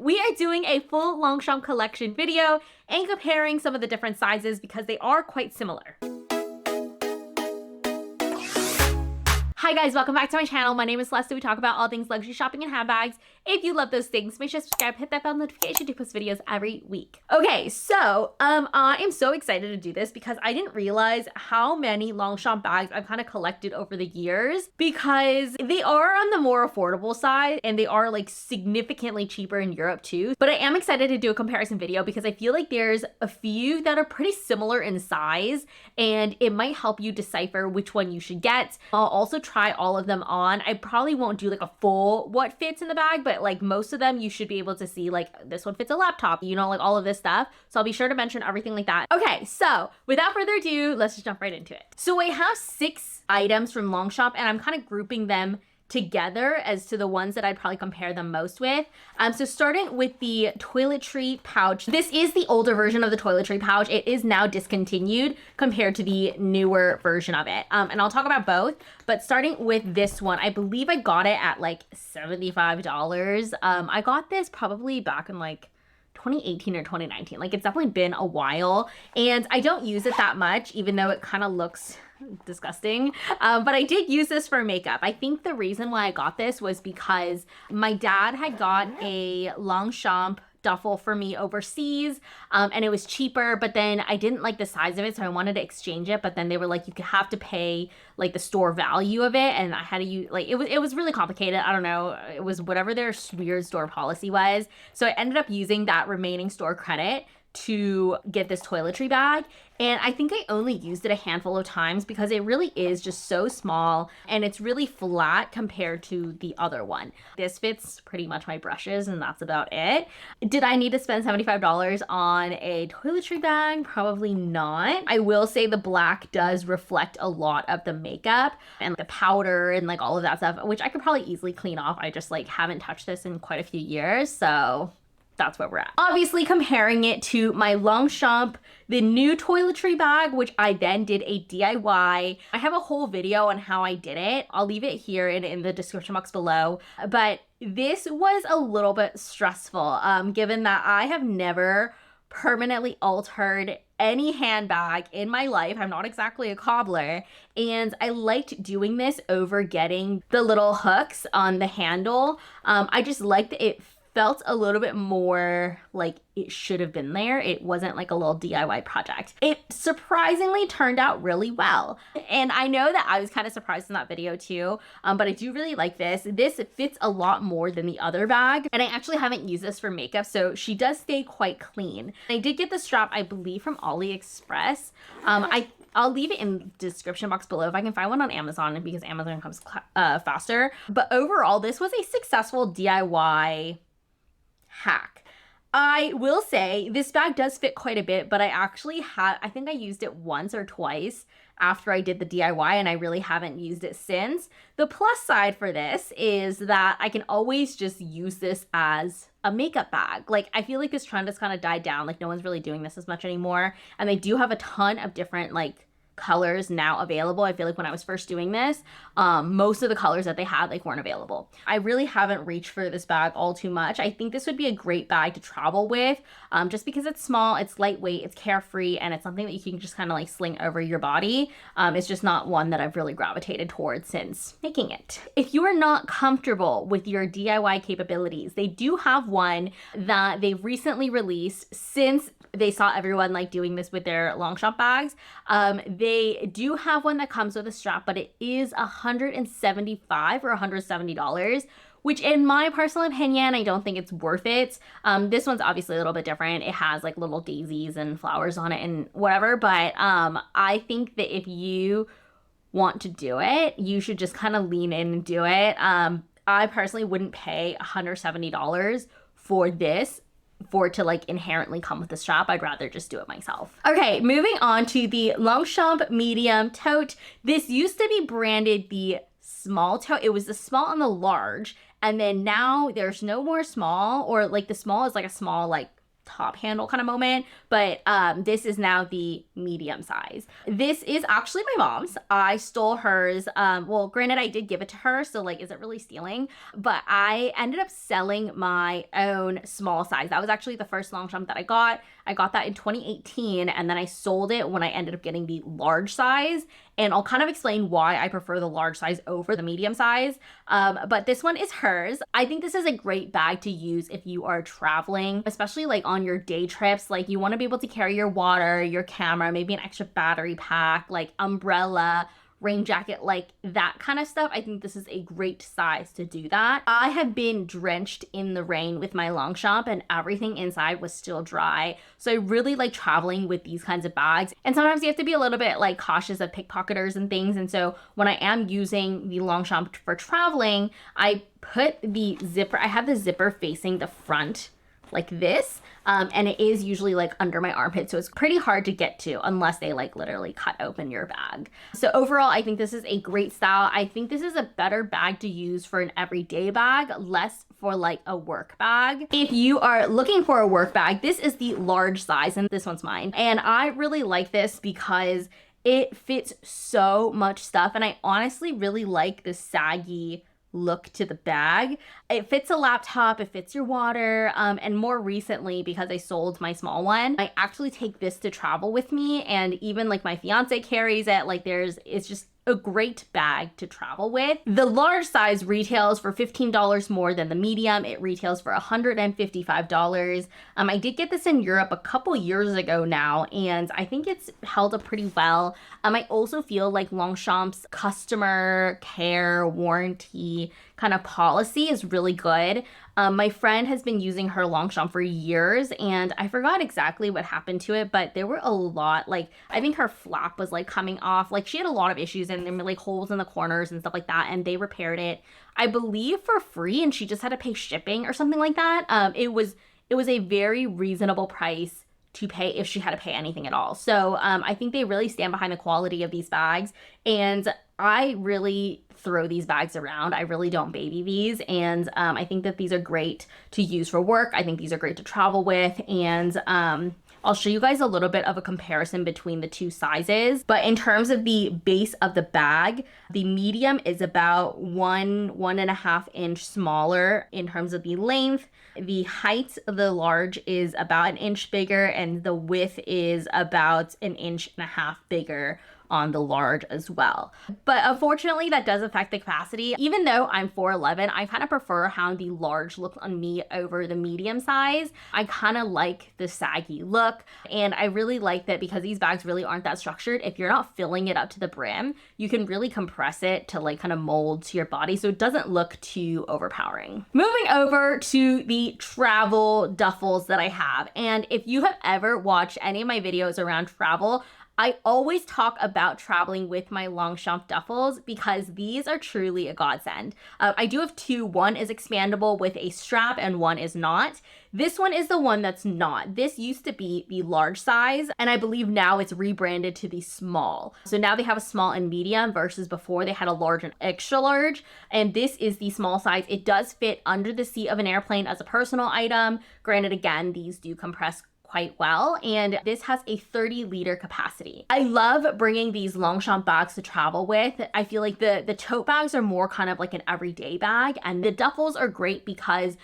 we are doing a full Longchamp collection video and comparing some of the different sizes because they are quite similar. Hi guys, welcome back to my channel. My name is Celesta. We talk about all things luxury shopping and handbags. If you love those things, make sure to subscribe, hit that bell notification to post videos every week. Okay, so I am so excited to do this because I didn't realize how many Longchamp bags I've kind of collected over the years, because they are on the more affordable side and they are like significantly cheaper in Europe too. But I am excited to do a comparison video because I feel like there's a few that are pretty similar in size and it might help you decipher which one you should get. I'll also try all of them on. I probably won't do like a full what fits in the bag, but like most of them you should be able to see, like this one fits a laptop, you know, like all of this stuff. So I'll be sure to mention everything like that. Okay, so without further ado, let's just jump right into it. So I have 6 items from Longchamp and I'm kind of grouping them together as to the ones that I'd probably compare them most with. So starting with the toiletry pouch. This is the older version of the toiletry pouch. It is now discontinued compared to the newer version of it. And I'll talk about both, but starting with this one, I believe I got it at like $75. I got this probably back in like 2018 or 2019. Like it's definitely been a while and I don't use it that much, even though it kind of looks disgusting, but I did use this for makeup. I think the reason why I got this was because my dad had got a Longchamp duffel for me overseas, and it was cheaper, but then I didn't like the size of it, so I wanted to exchange it, but then they were like, you could have to pay like the store value of it, and I had to use, like, it was really complicated. I don't know, it was whatever their weird store policy was, so I ended up using that remaining store credit to get this toiletry bag, and I think I only used it a handful of times because it really is just so small and it's really flat compared to the other one. This fits pretty much my brushes and that's about it. Did I need to spend $75 on a toiletry bag? Probably not. I will say the black does reflect a lot of the makeup and the powder and like all of that stuff, which I could probably easily clean off. I just like haven't touched this in quite a few years, so that's where we're at. Obviously comparing it to my Longchamp, the new toiletry bag, which I then did a DIY. I have a whole video on how I did it. I'll leave it here in the description box below. But this was a little bit stressful, given that I have never permanently altered any handbag in my life. I'm not exactly a cobbler, and I liked doing this over getting the little hooks on the handle. I just liked it felt a little bit more like it should have been there. It wasn't like a little DIY project. It surprisingly turned out really well. And I know that I was kind of surprised in that video too, but I do really like this. This fits a lot more than the other bag. And I actually haven't used this for makeup, so she does stay quite clean. I did get the strap, I believe, from AliExpress. I'll leave it in the description box below if I can find one on Amazon, because Amazon comes faster. But overall, this was a successful DIY hack. I will say this bag does fit quite a bit, but I think I used it once or twice after I did the DIY and I really haven't used it since. The plus side for this is that I can always just use this as a makeup bag. Like I feel like this trend has kind of died down, like no one's really doing this as much anymore, and they do have a ton of different like colors now available. I feel like when I was first doing this, most of the colors that they had like weren't available. I really haven't reached for this bag all too much. I think this would be a great bag to travel with, just because it's small, it's lightweight, it's carefree, and it's something that you can just kind of like sling over your body. It's just not one that I've really gravitated towards since making it. If you are not comfortable with your DIY capabilities, they do have one that they've recently released since they saw everyone like doing this with their Longchamp bags. They do have one that comes with a strap, but it is $175 or $170, which in my personal opinion, I don't think it's worth it. This one's obviously a little bit different. It has like little daisies and flowers on it and whatever, but I think that if you want to do it, you should just kind of lean in and do it. I personally wouldn't pay $170 for this for it to like inherently come with the strap. I'd rather just do it myself. Okay, moving on to the Longchamp medium tote. This used to be branded the small tote. It was the small and the large, and then now there's no more small, or like the small is like a small like top handle kind of moment, but this is now the medium size. This is actually my mom's. I stole hers. Well, granted, I did give it to her, so like, is it really stealing? But I ended up selling my own small size. That was actually the first Longchamp that I got. I got that in 2018, and then I sold it when I ended up getting the large size. And I'll kind of explain why I prefer the large size over the medium size. But this one is hers. I think this is a great bag to use if you are traveling, especially like on your day trips. Like, you want to be able to carry your water, your camera, maybe an extra battery pack, like umbrella, rain jacket, like that kind of stuff. I think this is a great size to do that. I have been drenched in the rain with my Longchamp and everything inside was still dry. So I really like traveling with these kinds of bags. And sometimes you have to be a little bit like cautious of pickpocketers and things. And so when I am using the Longchamp for traveling, I put the zipper, I have the zipper facing the front like this. And it is usually like under my armpit, so it's pretty hard to get to unless they like literally cut open your bag. So overall, I think this is a great style. I think this is a better bag to use for an everyday bag, less for like a work bag. If you are looking for a work bag, this is the large size, and this one's mine. And I really like this because it fits so much stuff, and I honestly really like the saggy look to the bag. It fits a laptop, it fits your water, and more recently, because I sold my small one, I actually take this to travel with me, and even like my fiance carries it. Like, it's just a great bag to travel with. The large size retails for $15 more than the medium. It retails for $155. I did get this in Europe a couple years ago now, and I think it's held up pretty well. I also feel like Longchamp's customer care warranty kind of policy is really good. My friend has been using her Longchamp for years, and I forgot exactly what happened to it, but there were a lot, like, I think her flap was like coming off. Like, she had a lot of issues, and there were like holes in the corners and stuff like that, and they repaired it, I believe, for free, and she just had to pay shipping or something like that. It was a very reasonable price to pay if she had to pay anything at all. So I think they really stand behind the quality of these bags, and I really throw these bags around. I really don't baby these, and I think that these are great to use for work. I think these are great to travel with, and I'll show you guys a little bit of a comparison between the two sizes. But in terms of the base of the bag, the medium is about 1.5 inch smaller in terms of the length. The height of the large is about 1 inch bigger, and the width is about 1.5 inches bigger on the large as well. But unfortunately, that does affect the capacity. Even though I'm 4'11", I kind of prefer how the large looks on me over the medium size. I kind of like the saggy look, and I really like that because these bags really aren't that structured. If you're not filling it up to the brim, you can really compress it to like kind of mold to your body, so it doesn't look too overpowering. Moving over to the travel duffels that I have, and if you have ever watched any of my videos around travel, I always talk about traveling with my Longchamp duffels because these are truly a godsend. I do have two. One is expandable with a strap and one is not. This one is the one that's not. This used to be the large size, and I believe now it's rebranded to the small. So now they have a small and medium versus before they had a large and extra large, and this is the small size. It does fit under the seat of an airplane as a personal item. Granted, again, these do compress quite well, and this has a 30-liter capacity. I love bringing these Longchamp bags to travel with. I feel like the tote bags are more kind of like an everyday bag, and the duffels are great because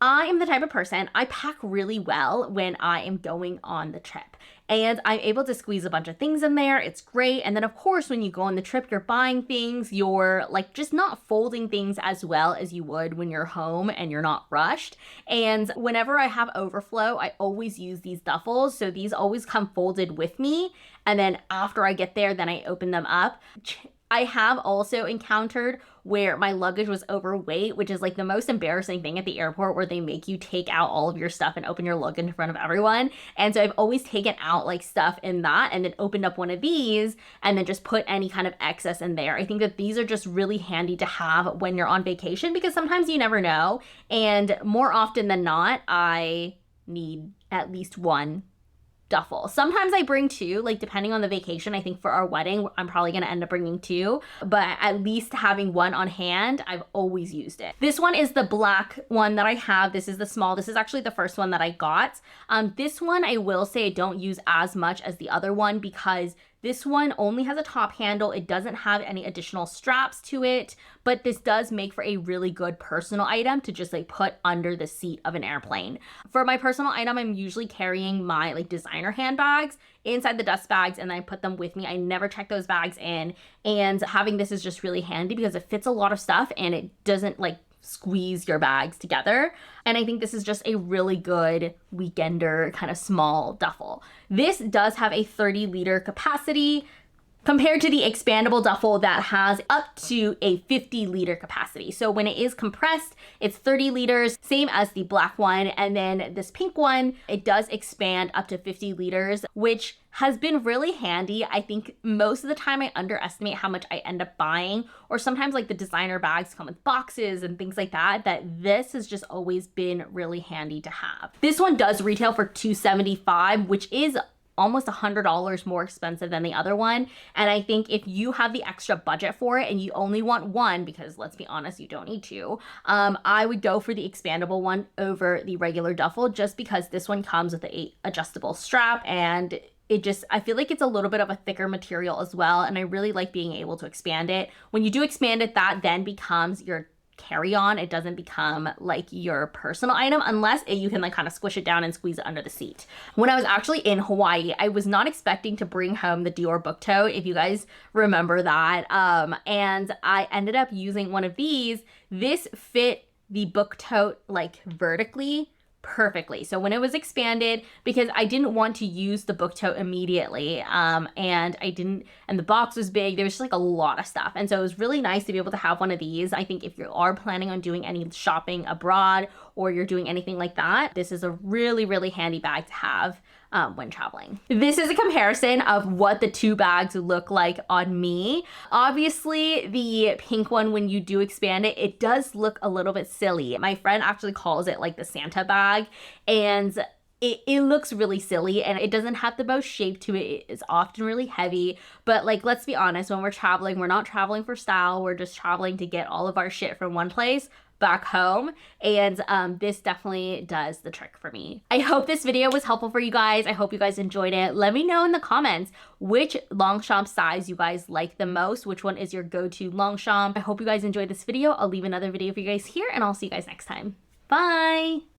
I am the type of person, I pack really well when I am going on the trip, and I'm able to squeeze a bunch of things in there. It's great. And then of course, when you go on the trip, you're buying things, you're like just not folding things as well as you would when you're home and you're not rushed. And whenever I have overflow, I always use these duffels. So these always come folded with me. And then after I get there, then I open them up. I have also encountered where my luggage was overweight, which is like the most embarrassing thing at the airport, where they make you take out all of your stuff and open your luggage in front of everyone. And so I've always taken out like stuff in that and then opened up one of these and then just put any kind of excess in there. I think that these are just really handy to have when you're on vacation because sometimes you never know. And more often than not, I need at least one duffel. Sometimes I bring two, like depending on the vacation. I think for our wedding, I'm probably gonna end up bringing two, but at least having one on hand, I've always used it. This one is the black one that I have. This is the small. This is actually the first one that I got. This one I will say I don't use as much as the other one because this one only has a top handle. It doesn't have any additional straps to it, but this does make for a really good personal item to just like put under the seat of an airplane. For my personal item, I'm usually carrying my like designer handbags inside the dust bags and then I put them with me. I never check those bags in, and having this is just really handy because it fits a lot of stuff and it doesn't like squeeze your bags together. And I think this is just a really good weekender kind of small duffel. This does have a 30-liter capacity compared to the expandable duffel that has up to a 50-liter capacity. So when it is compressed, it's 30 liters, same as the black one. And then this pink one, it does expand up to 50 liters, which has been really handy. I think most of the time I underestimate how much I end up buying, or sometimes like the designer bags come with boxes and things like that, that this has just always been really handy to have. This one does retail for $275, which is almost $100 more expensive than the other one. And I think if you have the extra budget for it and you only want one, because let's be honest, you don't need two, I would go for the expandable one over the regular duffel, just because this one comes with a adjustable strap, and I feel like it's a little bit of a thicker material as well. And I really like being able to expand it. When you do expand it, that then becomes your carry-on. It doesn't become like your personal item unless you can like kind of squish it down and squeeze it under the seat. When I was actually in Hawaii, I was not expecting to bring home the Dior book tote, if you guys remember that. And I ended up using one of these. This fit the book tote like vertically perfectly. So when it was expanded, because I didn't want to use the book tote immediately, and the box was big, there was just like a lot of stuff. And so it was really nice to be able to have one of these. I think if you are planning on doing any shopping abroad or you're doing anything like that, this is a really, really handy bag to have when traveling. This is a comparison of what the two bags look like on me. Obviously, the pink one, when you do expand it, it does look a little bit silly. My friend actually calls it like the Santa bag, and it looks really silly and it doesn't have the most shape to it. It's often really heavy, but like, let's be honest, when we're traveling, we're not traveling for style. We're just traveling to get all of our shit from one place back home, and this definitely does the trick for me. I hope this video was helpful for you guys. I hope you guys enjoyed it. Let me know in the comments which Longchamp size you guys like the most, which one is your go-to Longchamp. I hope you guys enjoyed this video. I'll leave another video for you guys here, and I'll see you guys next time. Bye!